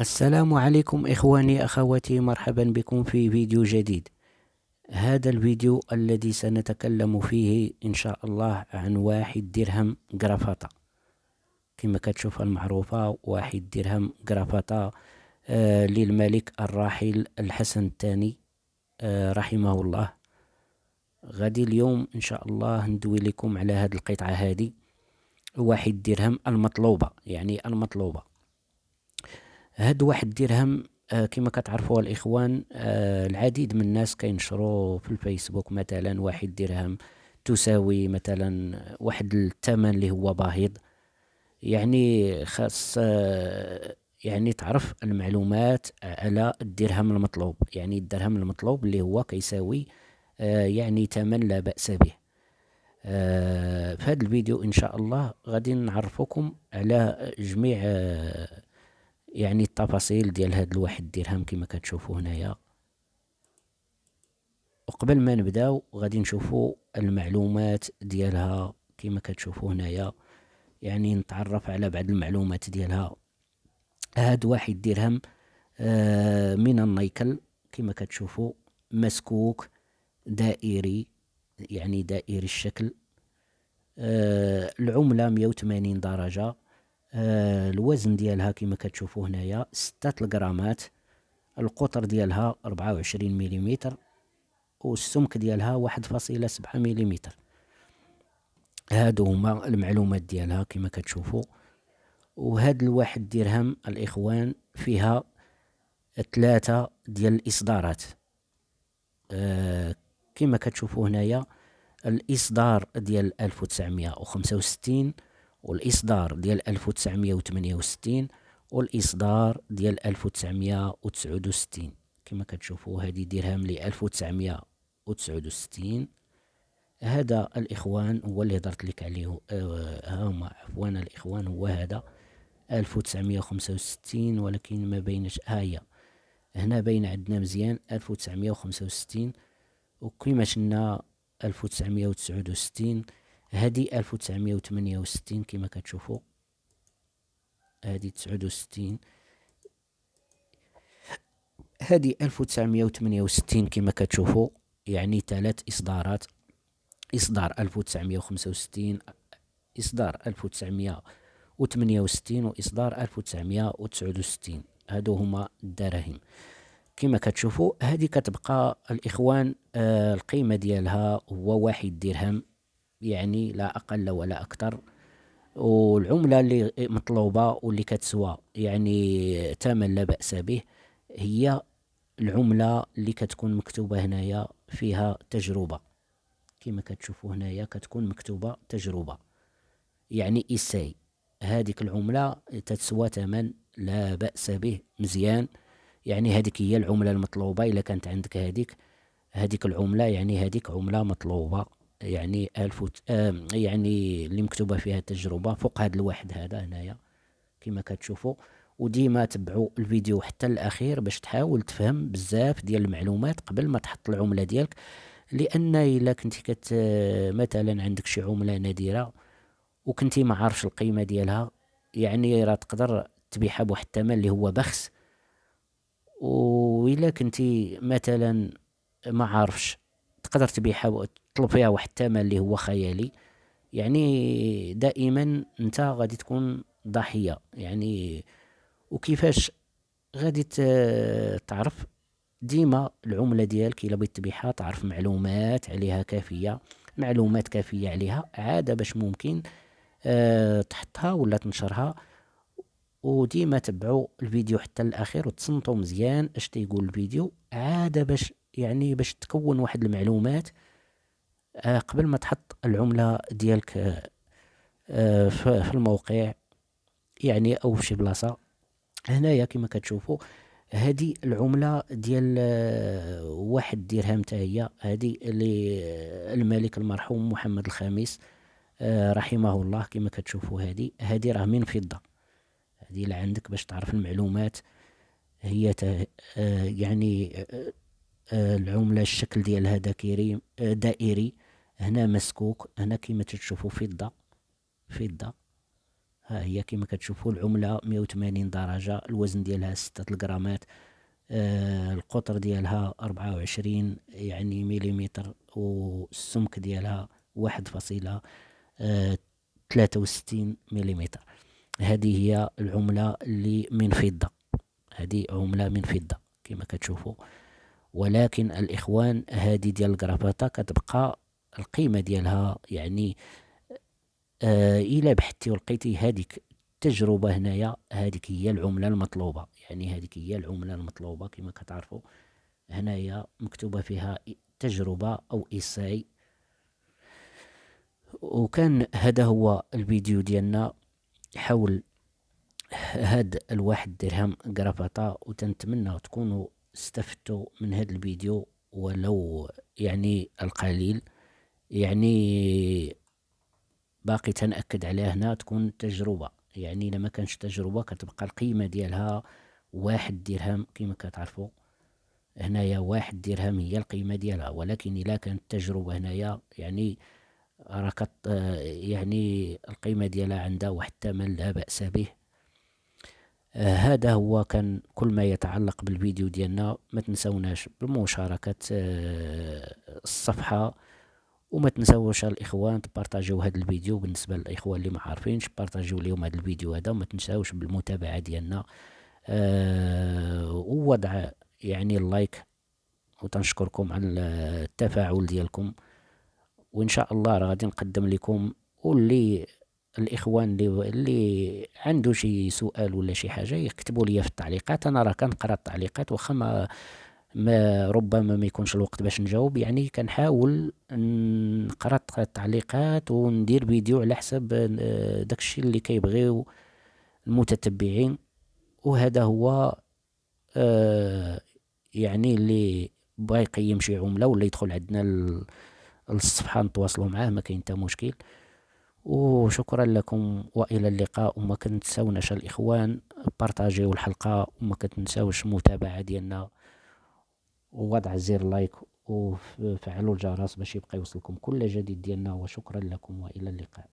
السلام عليكم إخواني أخواتي، مرحبا بكم في فيديو جديد. هذا الفيديو الذي سنتكلم فيه إن شاء الله عن 1 درهم جرافطة. كما كتشوف المعروفة 1 درهم جرافطة للملك الراحل الحسن الثاني رحمه الله. غادي اليوم إن شاء الله ندوي لكم على هذه القطعة، هذه 1 درهم المطلوبة، يعني المطلوبة. هاد 1 درهم كما كتعرفوا الإخوان، العديد من الناس كينشروا في الفيسبوك مثلا 1 درهم تساوي مثلا واحد الثمن اللي هو باهظ. يعني خاص يعني تعرف المعلومات على الدرهم المطلوب، يعني الدرهم المطلوب اللي هو كيساوي يعني ثمن لا بأس به. في هذا الفيديو إن شاء الله غادي نعرفكم على جميع يعني التفاصيل ديال هاد 1 درهم كما كتشوفوا هنايا. وقبل ما نبداو غادي نشوفوا المعلومات ديالها كما كتشوفوا هنايا، يعني نتعرف على بعض المعلومات ديالها. هاد 1 درهم من النيكل كما كتشوفوا، مسكوك، دائري، يعني دائري الشكل. العملة 180 درجة. الوزن ديالها كما كتشوفوا هنايا 6 الغرامات. القطر ديالها 24 مليمتر، والسمك ديالها 1.7 مليمتر. هادو هما المعلومات ديالها كما كتشوفوا. وهاد 1 درهم الإخوان فيها 3 ديال الإصدارات. كما كتشوفوا هنايا الإصدار ديال 1965، والإصدار ديال 1968، والإصدار ديال 1969. كما كتشوفوا هذه درهم ل 1969. هذا الإخوان هو اللي هضرت لك عليه، هما عفوا الإخوان، هو هذا 1965، ولكن ما بينش هي هنا بين عندنا مزيان 1965، وكما شلنا 1969. هذه 1968 كما كتشوفوا، هذه 69، هذه 1968 كما كتشوفوا. يعني 3 إصدارات: إصدار 1965، إصدار 1968، وإصدار 1969. هادو هما الدراهم. كما كتشوفوا هذه كتبقى الإخوان القيمة ديالها هو 1 درهم، يعني لا أقل ولا أكثر. والعملة اللي مطلوبة واللي كتسوى يعني ثمن لا بأس به هي العملة اللي كتكون مكتوبة هنايا فيها تجربة. كما كتشوفوا هنايا كتكون مكتوبة تجربة، يعني إيساي. هذيك العملة تتسوى ثمن لا بأس به، مزيان. يعني هذيك هي العملة المطلوبة. إلا كانت عندك هذيك العملة، يعني هذيك عملة مطلوبة، يعني يعني اللي مكتوبة فيها التجربة فوق هذا الواحد هذا هنايا كما كتشوفوا. وديما تبعوا الفيديو حتى الأخير باش تحاول تفهم بزاف ديال المعلومات قبل ما تحط العملة ديالك. لأن إلا كنتي مثلا عندك شي عملة نادرة وكنتي ما عارفش القيمة ديالها، يعني راه تقدر تبيعها بواحد الثمن اللي هو بخس. وإلا كنتي مثلا ما عارفش، تقدر تبيعها تطلب فيها واحد الثمن اللي هو خيالي. يعني دائما انت غادي تكون ضحية. يعني وكيفاش غادي تعرف ديما العملة ديالك إلا بغيت تبيعها، تعرف معلومات عليها كافية، معلومات كافية عليها عادة باش ممكن تحطها ولا تنشرها. وديما تبعوا الفيديو حتى الاخير وتصنتوا مزيان اش تيقول الفيديو، عادة باش يعني باش تكون واحد المعلومات قبل ما تحط العملة ديالك في الموقع، يعني او في شي بلاصة. هنايا كما كتشوفوا هذه العملة ديال 1 درهم تاهي، هذه اللي الملك المرحوم محمد الخامس رحمه الله. كما كتشوفوا هذه راه من فضة. هذه اللي عندك باش تعرف المعلومات هي يعني العملة الشكل ديالها دائري. هنا مسكوك، هنا كما تشوفوا فضة. ها هي كما كتشوفوا العملة 180 درجة، الوزن ديالها 6 الغرامات، القطر ديالها 24 يعني مليمتر، والسمك ديالها 1.63 مليمتر. هذه هي العملة اللي من فضة، هذه عملة من فضة كما كتشوفوا. ولكن الإخوان هذه ديال الكرافطة كتبقى القيمة ديالها يعني إلا بحثتي ولقيتي هذيك التجربة هنايا، هذيك هي العملة المطلوبة، يعني هذيك هي العملة المطلوبة كما كتعرفوا. هنايا مكتوبة فيها تجربة أو إيساي. وكان هذا هو الفيديو ديالنا حول هاد الواحد درهم كرافطة، وتنتمنى تكونوا استفدتوا من هذا الفيديو ولو يعني القليل. يعني باقي تنأكد عليها هنا تكون تجربة، يعني إلا ما كانش تجربة كتبقى القيمة ديالها 1 درهم كما كتعرفوا. هنايا 1 درهم هي القيمة ديالها، ولكن إلا كانت تجربة هنايا يعني راك يعني القيمة ديالها عندها واحد الثمن لا بأس به. هذا هو كان كل ما يتعلق بالفيديو ديالنا. ما تنسوناش بمشاركة الصفحة، وما تنسوش الاخوان تبارطاجيو هذا الفيديو. بالنسبه للاخوان اللي ما عارفينش بارطاجيو اليوم هذا الفيديو هذا، وما تنساوش بالمتابعه ديالنا ووضع يعني اللايك. وتنشكركم على التفاعل ديالكم، وان شاء الله راه غادي نقدم لكم. واللي الاخوان اللي عنده شي سؤال ولا شي حاجه يكتبوا لي في التعليقات. انا راه كنقرا التعليقات، واخا ما ربما ما يكونش الوقت باش نجاوب، يعني كنحاول نقرا التعليقات وندير فيديو على حسب داكشي اللي كيبغيو المتتبعين. وهذا هو يعني اللي بغى يقيم شي عملة ولا يدخل عندنا للصفحة نتواصلوا معاه، ما كاين حتى مشكل. وشكرا لكم والى اللقاء. وما كنتساوناش الاخوان بارطاجيو الحلقة، وما كتنساوش المتابعة ديالنا ووضع زر لايك وفعلوا الجرس باش يبقى يوصلكم كل جديد ديالنا. وشكرا لكم والى اللقاء.